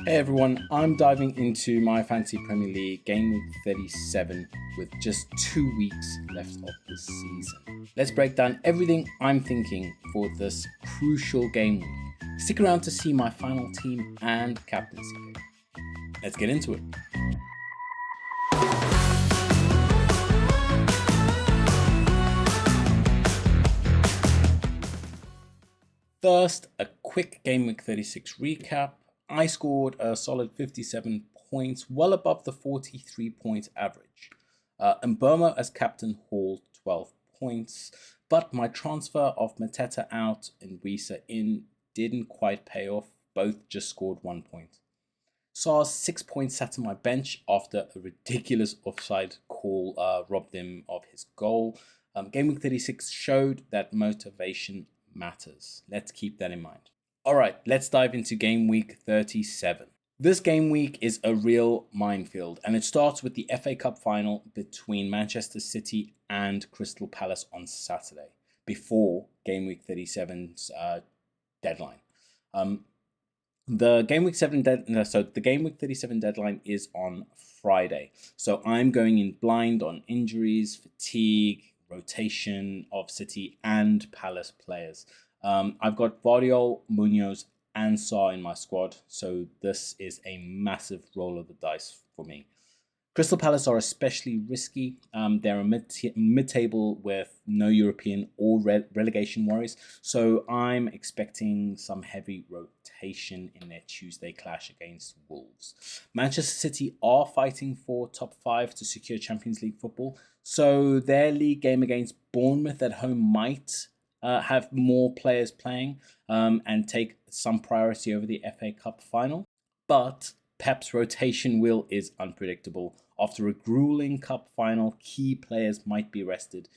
Hey everyone, I'm diving into my Fantasy Premier League Gameweek 37 with just 2 weeks left of the season. Let's break down everything I'm thinking for this crucial game week. Stick around to see my final team and captaincy pick. Let's get into it. First, a quick Gameweek 36 recap. I scored a solid 57 points, well above the 43 point average. Mboma as captain hauled 12 points, but my transfer of Mateta out and Wisa in didn't quite pay off. Both just scored 1 point. Sar's 6 points sat on my bench after a ridiculous offside call robbed him of his goal. Gameweek 36 showed that motivation matters. Let's keep that in mind. All right, let's dive into game week 37. This game week is a real minefield, and it starts with the FA Cup final between Manchester City and Crystal Palace on Saturday, before game week 37's deadline. The game week 37 deadline is on Friday, so I'm going in blind on injuries, fatigue, rotation of City and Palace players. I've got Vardiol, Munoz, and Sarr in my squad, so this is a massive roll of the dice for me. Crystal Palace are especially risky. They're a mid-table with no European or relegation worries, so I'm expecting some heavy rotation in their Tuesday clash against Wolves. Manchester City are fighting for top 5 to secure Champions League football, so their league game against Bournemouth at home might have more players playing and take some priority over the FA Cup final. But Pep's rotation wheel is unpredictable. After a grueling cup final, key players might be rested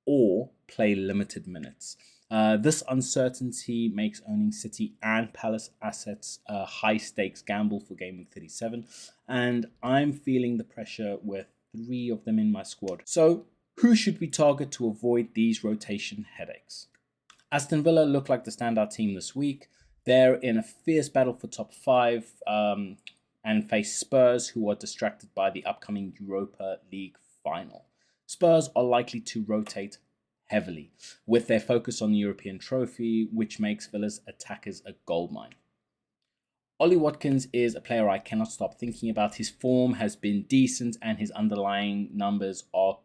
or play limited minutes. This uncertainty makes owning City and Palace assets a high-stakes gamble for Game Week 37, and I'm feeling the pressure with 3 of them in my squad. So, who should we target to avoid these rotation headaches? Aston Villa look like the standout team this week. They're in a fierce battle for top 5 and face Spurs, who are distracted by the upcoming Europa League final. Spurs are likely to rotate heavily, with their focus on the European trophy, which makes Villa's attackers a goldmine. Ollie Watkins is a player I cannot stop thinking about. His form has been decent and his underlying numbers are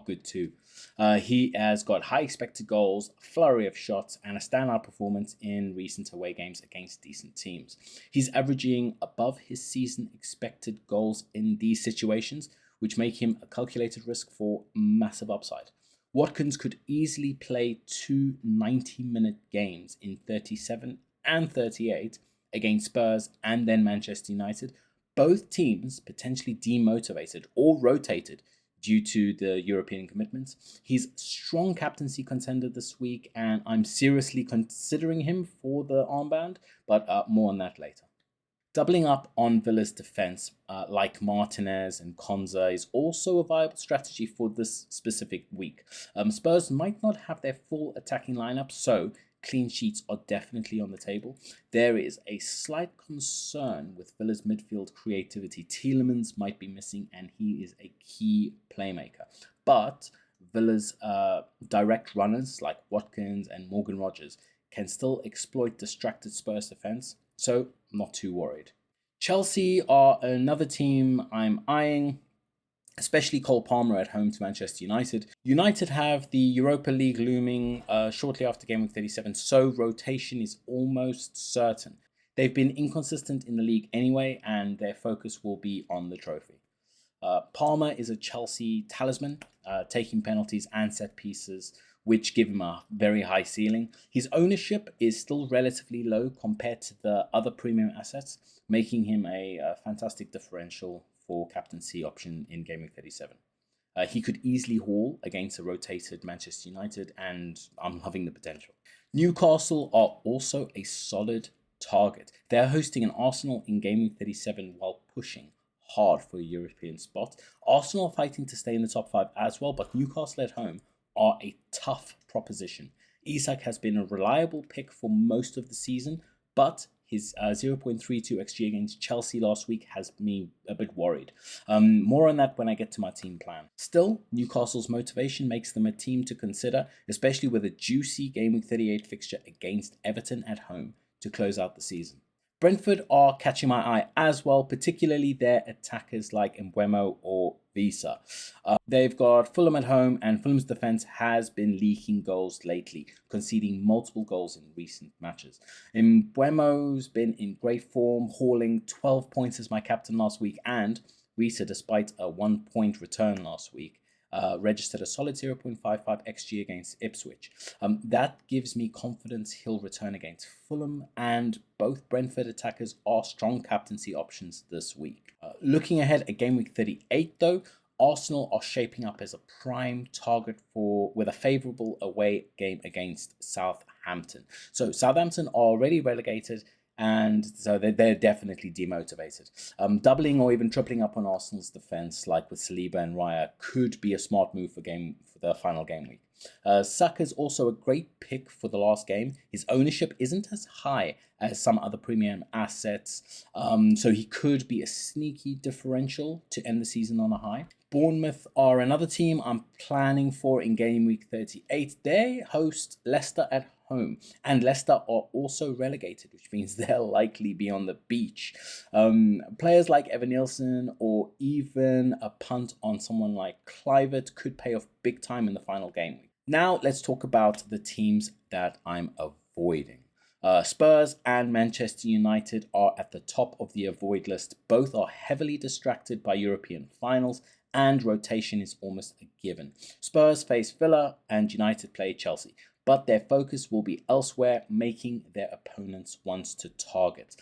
good too. He has got high expected goals, a flurry of shots, and a standout performance in recent away games against decent teams. He's averaging above his season expected goals in these situations, which make him a calculated risk for massive upside. Watkins could easily play 2 90-minute games in 37 and 38 against Spurs and then Manchester United, both teams potentially demotivated or rotated due to the European commitments. He's a strong captaincy contender this week, and I'm seriously considering him for the armband, but more on that later. Doubling up on Villa's defense, like Martinez and Konza, is also a viable strategy for this specific week. Spurs might not have their full attacking lineup, so clean sheets are definitely on the table. There is a slight concern with Villa's midfield creativity. Tielemans might be missing, and he is a key playmaker. But Villa's direct runners like Watkins and Morgan Rogers can still exploit distracted Spurs defense, so I'm not too worried. Chelsea are another team I'm eyeing, especially Cole Palmer at home to Manchester United. United have the Europa League looming shortly after Game Week 37, so rotation is almost certain. They've been inconsistent in the league anyway, and their focus will be on the trophy. Palmer is a Chelsea talisman, taking penalties and set pieces, which give him a very high ceiling. His ownership is still relatively low compared to the other premium assets, making him a fantastic differential for captaincy option in Game Week 37. He could easily haul against a rotated Manchester United, and I'm loving the potential. Newcastle are also a solid target. They're hosting an Arsenal in Game Week 37 while pushing hard for a European spot. Arsenal are fighting to stay in the top 5 as well, but Newcastle at home are a tough proposition. Isak has been a reliable pick for most of the season, but his 0.32 XG against Chelsea last week has me a bit worried. More on that when I get to my team plan. Still, Newcastle's motivation makes them a team to consider, especially with a juicy Game Week 38 fixture against Everton at home to close out the season. Brentford are catching my eye as well, particularly their attackers like Mbeumo or Visa. They've got Fulham at home, and Fulham's defense has been leaking goals lately, conceding multiple goals in recent matches. Mbeumo's been in great form, hauling 12 points as my captain last week, and Visa, despite a 1-point return last week, registered a solid 0.55 XG against Ipswich. That gives me confidence he'll return against Fulham, and both Brentford attackers are strong captaincy options this week. Looking ahead at Game Week 38 though, Arsenal are shaping up as a prime target with a favourable away game against Southampton. So Southampton are already relegated, and so they're definitely demotivated. Doubling or even tripling up on Arsenal's defence, like with Saliba and Raya, could be a smart move for the final game week. Saka's also a great pick for the last game. His ownership isn't as high as some other premium assets, so he could be a sneaky differential to end the season on a high. Bournemouth are another team I'm planning for in Game Week 38. They host Leicester at home, and Leicester are also relegated, which means they'll likely be on the beach. Players like Evan Nielsen or even a punt on someone like Clivert could pay off big time in the final game week. Now let's talk about the teams that I'm avoiding. Spurs and Manchester United are at the top of the avoid list. Both are heavily distracted by European finals, and rotation is almost a given. Spurs face Villa and United play Chelsea, but their focus will be elsewhere, making their opponents ones to target.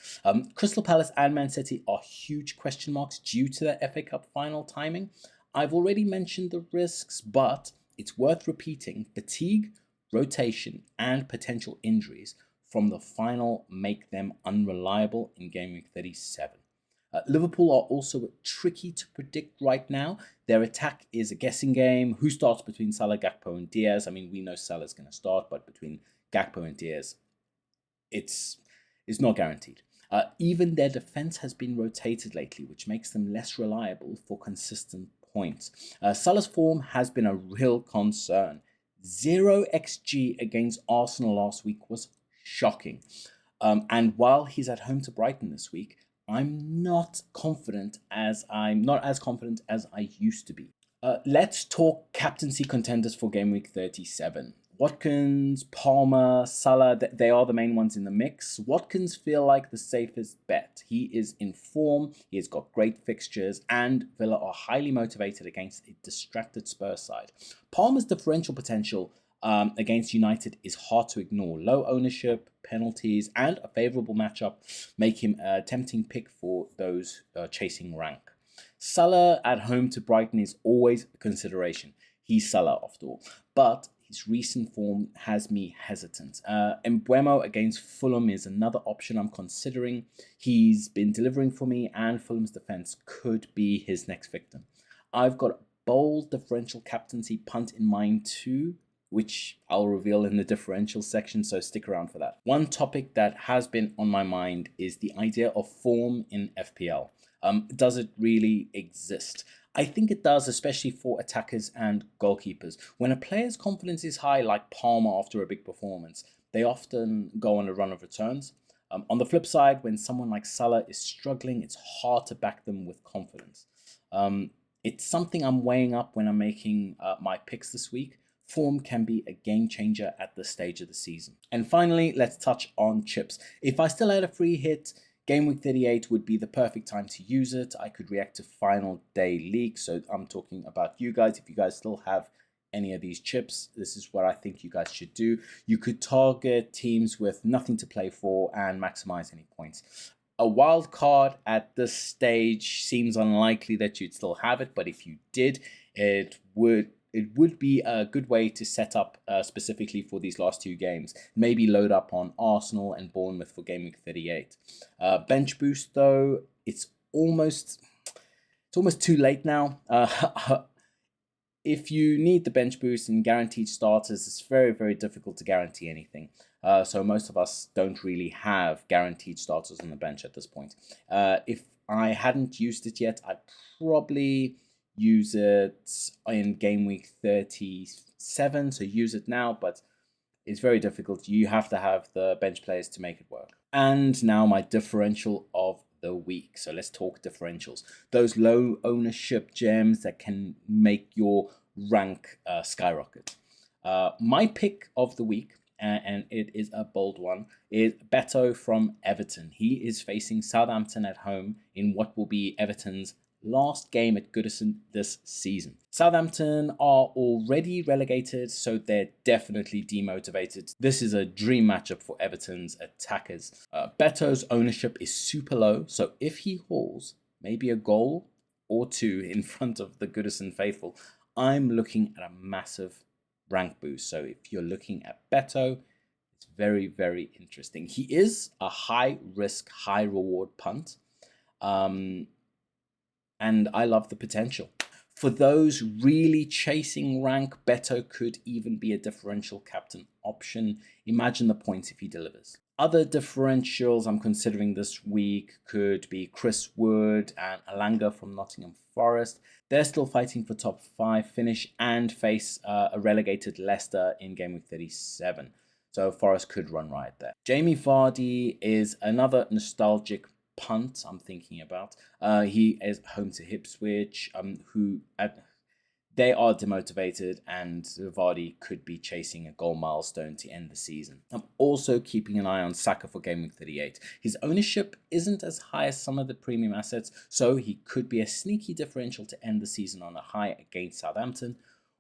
Crystal Palace and Man City are huge question marks due to their FA Cup final timing. I've already mentioned the risks, but it's worth repeating. Fatigue, rotation, and potential injuries from the final make them unreliable in Game Week 37. Liverpool are also tricky to predict right now. Their attack is a guessing game. Who starts between Salah, Gakpo, and Diaz? I mean, we know Salah's going to start, but between Gakpo and Diaz, it's not guaranteed. Even their defense has been rotated lately, which makes them less reliable for consistent points. Salah's form has been a real concern. 0 XG against Arsenal last week was shocking. And while he's at home to Brighton this week, I'm not as confident as I used to be. Let's talk captaincy contenders for Game Week 37. Watkins, Palmer, Salah, they are the main ones in the mix. Watkins feel like the safest bet. He is in form, he has got great fixtures, and Villa are highly motivated against a distracted Spurs side. Palmer's differential potential against United is hard to ignore. Low ownership, penalties, and a favourable matchup make him a tempting pick for those chasing rank. Salah at home to Brighton is always a consideration. He's Salah after all, but his recent form has me hesitant. Mbeumo against Fulham is another option I'm considering. He's been delivering for me, and Fulham's defence could be his next victim. I've got a bold differential captaincy punt in mind too, which I'll reveal in the differential section, so stick around for that. One topic that has been on my mind is the idea of form in FPL. Does it really exist? I think it does, especially for attackers and goalkeepers. When a player's confidence is high, like Palmer after a big performance, they often go on a run of returns. On the flip side, when someone like Salah is struggling, it's hard to back them with confidence. It's something I'm weighing up when I'm making my picks this week. Form can be a game changer at this stage of the season. And finally, let's touch on chips. If I still had a free hit, Game Week 38 would be the perfect time to use it. I could react to final day leaks. So I'm talking about you guys. If you guys still have any of these chips, this is what I think you guys should do. You could target teams with nothing to play for and maximize any points. A wild card at this stage seems unlikely that you'd still have it, but if you did, it would be a good way to set up specifically for these last two games. Maybe load up on Arsenal and Bournemouth for Game Week 38. Bench boost though, it's almost too late now. If you need the bench boost and guaranteed starters, it's very, very difficult to guarantee anything. So most of us don't really have guaranteed starters on the bench at this point. If I hadn't used it yet, I'd probably use it in game week 37. So use it now, but it's very difficult. You have to have the bench players to make it work. And now my differential of the week. So let's talk differentials. Those low ownership gems that can make your rank skyrocket. My pick of the week, and it is a bold one, is Beto from Everton. He is facing Southampton at home in what will be Everton's last game at Goodison this season. Southampton are already relegated, so they're definitely demotivated. This is a dream matchup for Everton's attackers. Beto's ownership is super low, so if he hauls maybe a goal or two in front of the Goodison faithful, I'm looking at a massive rank boost. So if you're looking at Beto, it's very, very interesting. He is a high risk, high reward punt. And I love the potential. For those really chasing rank, Beto could even be a differential captain option. Imagine the points if he delivers. Other differentials I'm considering this week could be Chris Wood and Alanga from Nottingham Forest. They're still fighting for top 5 finish and face a relegated Leicester in game week 37. So Forest could run riot there. Jamie Vardy is another nostalgic punt I'm thinking about. He is home to Ipswich, they are demotivated, and Vardy could be chasing a goal milestone to end the season. I'm also keeping an eye on Saka for game week 38. His ownership isn't as high as some of the premium assets, so he could be a sneaky differential to end the season on a high against Southampton.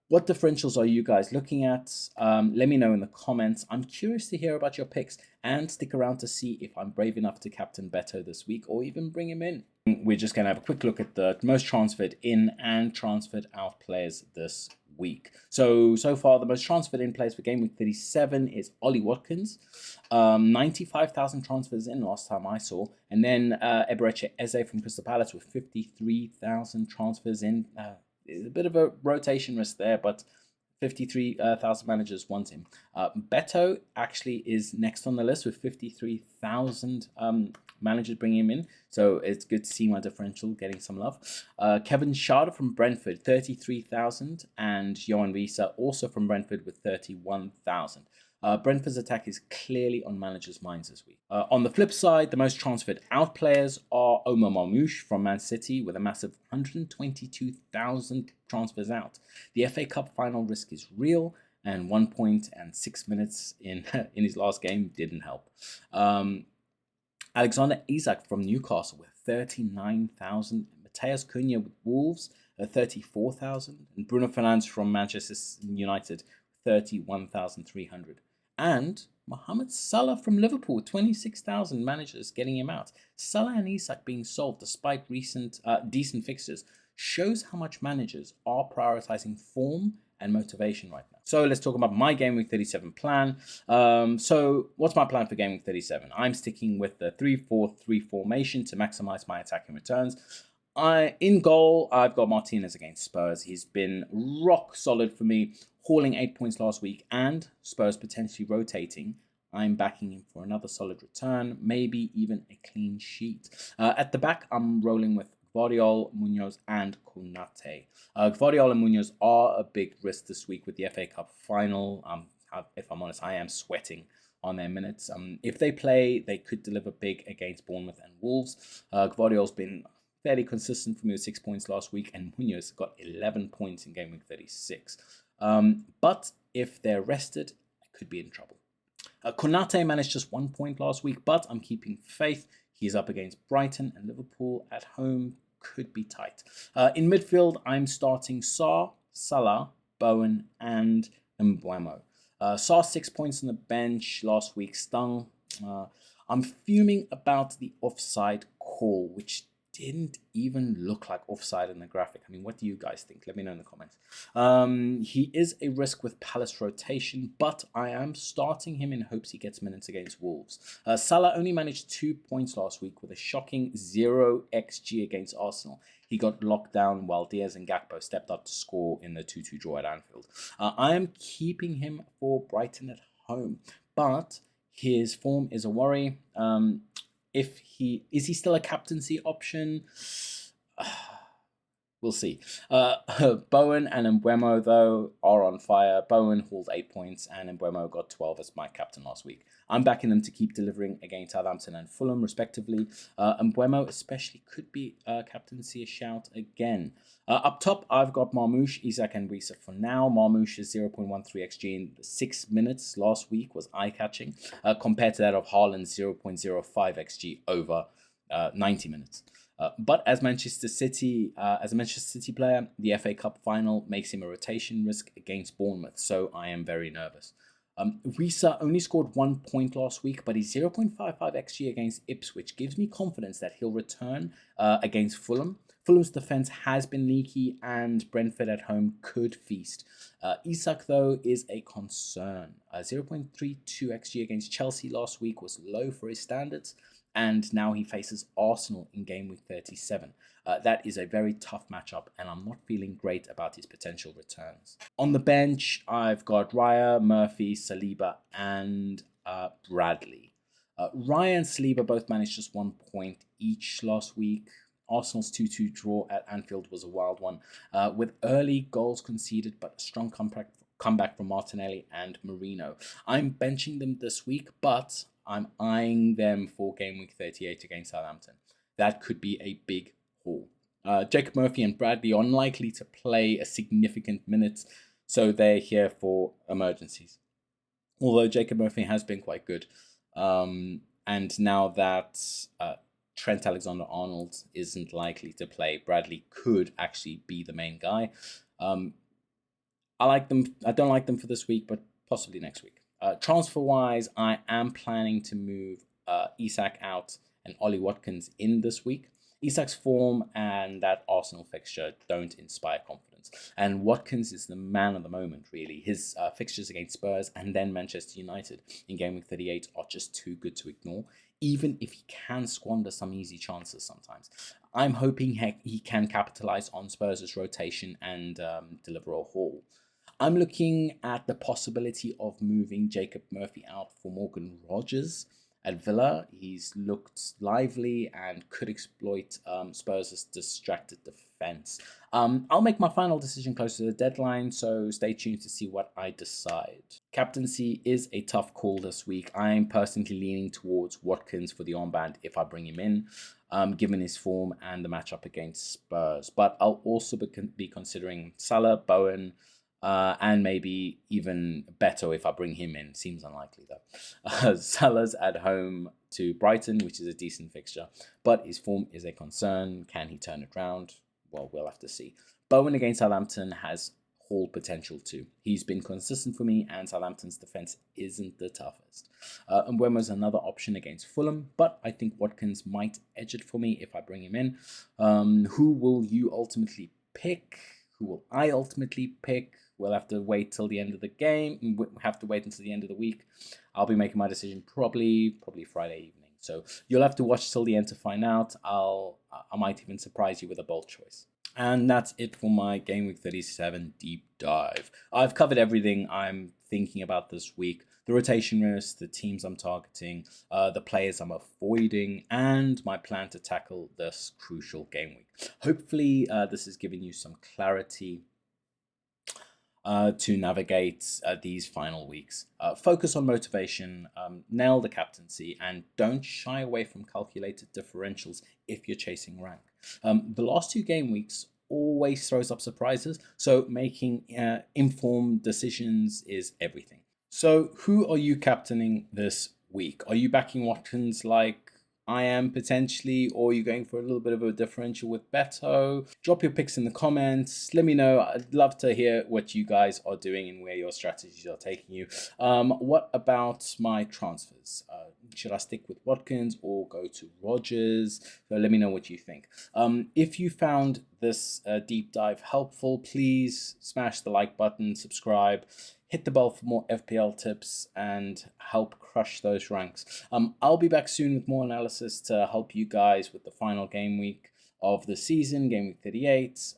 What differentials are you guys looking at? Let me know in the comments. I'm curious to hear about your picks, and stick around to see if I'm brave enough to captain Beto this week or even bring him in. We're just going to have a quick look at the most transferred in and transferred out players this week. So far, the most transferred in players for game week 37 is Ollie Watkins. 95,000 transfers in last time I saw. And then Eberechi Eze from Crystal Palace with 53,000 transfers in. A bit of a rotation risk there, but 53,000 managers want him. Beto actually is next on the list with 53,000 managers bringing him in. So it's good to see my differential getting some love. Kevin Schade from Brentford, 33,000. And Johan Visa also from Brentford with 31,000. Brentford's attack is clearly on managers' minds this week. On the flip side, the most transferred out players are Omar Marmoush from Man City with a massive 122,000 transfers out. The FA Cup final risk is real, and 1 point and 6 minutes in his last game didn't help. Alexander Isak from Newcastle with 39,000. Mateus Cunha with Wolves at 34,000. And Bruno Fernandes from Manchester United, 31,300. And Mohamed Salah from Liverpool, 26,000 managers getting him out. Salah and Isak being sold despite recent decent fixtures shows how much managers are prioritizing form and motivation right now. So let's talk about my Game Week 37 plan. So what's my plan for Game Week 37? I'm sticking with the 3-4-3 formation to maximize my attacking returns. In goal, I've got Martinez against Spurs. He's been rock solid for me, hauling 8 points last week, and Spurs potentially rotating. I'm backing him for another solid return, maybe even a clean sheet. At the back, I'm rolling with Gvardiol, Munoz, and Konate. Gvardiol and Munoz are a big risk this week with the FA Cup final. If I'm honest, I am sweating on their minutes. If they play, they could deliver big against Bournemouth and Wolves. Gvardiol's been fairly consistent for me with 6 points last week, and Munoz got 11 points in game week 36. But if they're rested, I could be in trouble. Konate managed just 1 point last week, but I'm keeping faith. He's up against Brighton and Liverpool at home. Could be tight. In midfield, I'm starting Sarr, Salah, Bowen, and Mbeumo. Sarr 6 points on the bench last week stung. I'm fuming about the offside call, which didn't even look like offside in the graphic. I mean, what do you guys think? Let me know in the comments. He is a risk with Palace rotation, but I am starting him in hopes he gets minutes against Wolves. Salah only managed 2 points last week with a shocking 0 XG against Arsenal. He got locked down while Diaz and Gakpo stepped up to score in the 2-2 draw at Anfield. I am keeping him for Brighton at home, but His form is a worry. If he still a captaincy option? We'll see. Bowen and Mbeumo, though, are on fire. Bowen hauled 8 points, and Mbeumo got 12 as my captain last week. I'm backing them to keep delivering against Southampton and Fulham, respectively. Mbeumo especially could be captaincy a shout again. Up top, I've got Marmoush, Isak, and Risa for now. Marmoush is 0.13 XG in 6 minutes last week was eye-catching, compared to that of Haaland's 0.05 XG over 90 minutes. But as a Manchester City player, the FA Cup final makes him a rotation risk against Bournemouth, so I am very nervous. Risa only scored 1 point last week, but his 0.55 XG against Ipswich gives me confidence that he'll return against Fulham. Fulham's defense has been leaky, and Brentford at home could feast. Isak, though, is a concern. 0.32 XG against Chelsea last week was low for his standards, and now he faces Arsenal in Gameweek 37. That is a very tough matchup, and I'm not feeling great about his potential returns. On the bench, I've got Raya, Murphy, Saliba, and Bradley. Raya and Saliba both managed just 1 point each last week. Arsenal's 2-2 draw at Anfield was a wild one, with early goals conceded, but a strong comeback from Martinelli and Marino. I'm benching them this week, but I'm eyeing them for Game Week 38 against Southampton. That could be a big haul. Jacob Murphy and Bradley are unlikely to play a significant minutes, so they're here for emergencies. Although Jacob Murphy has been quite good. And now that Trent Alexander-Arnold isn't likely to play, Bradley could actually be the main guy. I like them. I don't like them for this week, but possibly next week. Transfer-wise, I am planning to move Isak out and Ollie Watkins in this week. Isak's form and that Arsenal fixture don't inspire confidence. And Watkins is the man of the moment, really. His fixtures against Spurs and then Manchester United in Game Week 38 are just too good to ignore, even if he can squander some easy chances sometimes. I'm hoping he can capitalize on Spurs' rotation and deliver a haul. I'm looking at the possibility of moving Jacob Murphy out for Morgan Rogers at Villa. He's looked lively and could exploit Spurs' distracted defense. I'll make my final decision close to the deadline, so stay tuned to see what I decide. Captaincy is a tough call this week. I'm personally leaning towards Watkins for the armband if I bring him in, given his form and the matchup against Spurs. But I'll also be considering Salah, Bowen, and maybe even Beto if I bring him in. Seems unlikely though. Salah's at home to Brighton, which is a decent fixture, but his form is a concern. Can he turn it around? Well, we'll have to see. Bowen against Southampton has haul potential too. He's been consistent for me, and Southampton's defense isn't the toughest. Mbeumo's another option against Fulham, but I think Watkins might edge it for me if I bring him in. Who will you ultimately pick? Who will I ultimately pick? We'll have to wait till the end of the game. We'll have to wait until the end of the week. I'll be making my decision probably Friday evening. So you'll have to watch till the end to find out. I might even surprise you with a bold choice. And that's it for my Game Week 37 deep dive. I've covered everything I'm thinking about this week. The rotation risks, the teams I'm targeting, the players I'm avoiding, and my plan to tackle this crucial game week. Hopefully, this has given you some clarity to navigate these final weeks. Focus on motivation, nail the captaincy, and don't shy away from calculated differentials if you're chasing rank. The last 2 game weeks always throws up surprises, so making informed decisions is everything. So who are you captaining this week? Are you backing Watkins like I am potentially, or are you going for a little bit of a differential with Beto? Drop your picks in the comments. Let me know. I'd love to hear what you guys are doing and where your strategies are taking you. What about my transfers? Should I stick with Watkins or go to Rogers? So let me know what you think. If you found this deep dive helpful, please smash the like button, subscribe, hit the bell for more FPL tips, and help crush those ranks. I'll be back soon with more analysis to help you guys with the final game week of the season, Game Week 38.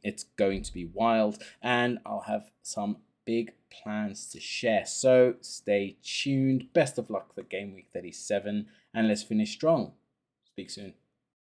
It's going to be wild, and I'll have some big plans to share. So stay tuned. Best of luck for Game Week 37, and let's finish strong. Speak soon.